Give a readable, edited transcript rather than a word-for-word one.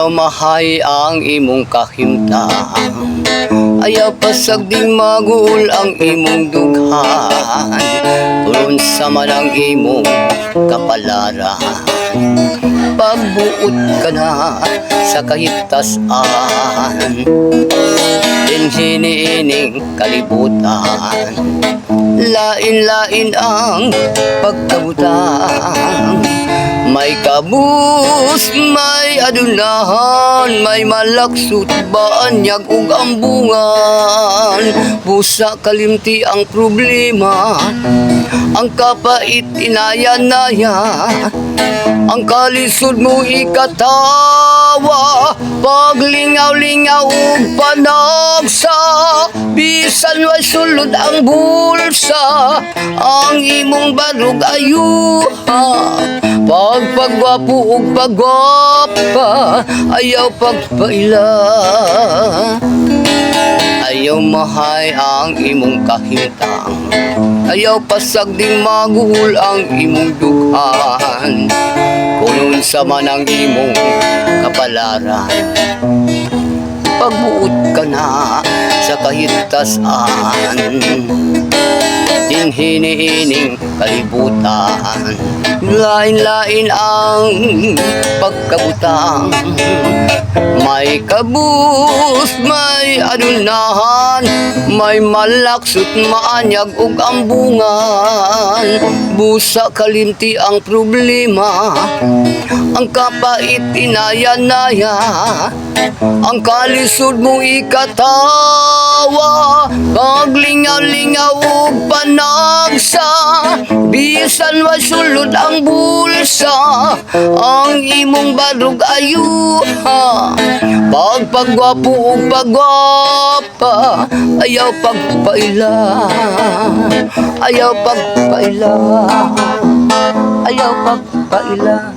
Ayaw mahay ang imong kahimtang, ayaw pasagding magul ang imong dughan, turon sa manang imong kapalaran. Pagbuot ka na sa kahitasan, dinhiniining kalibutan, lain-lain ang pagkabutang. May kabus, may adunahan, may malaksot baanyag ug ambungan. Busa kalimti ang problema, ang kapait inaya-naya, ang kalisod mo ikatawa, paglingaw-lingaw ug panagsa, bisan way sulod ang bulsa, ang imong barug ayuha. Pagpagwapo ug pagwapa, ayaw pagpaila. Ayaw mahay ang imong kahintang, ayaw pasagding maguhul ang imong dughan, kunon sa manang imong kapalaran. Pagbuot ka na sa kahitasan, dinhiniining kalibutan, lain-lain ang pagkabutang. May kabus, may adunahan, may malaksot maanyag ug ambungan. Busa kalimti ang problema, ang kapait inaya-naya, ang kalisod mo ikatawa, paglingaw-lingaw ug panagsa, bisan way sulod ang bulsa, ang imong barug ayuha. Pagpagwapo ug pagwapa, ayaw pagpaila, ayaw pagpaila, ayaw pagpaila.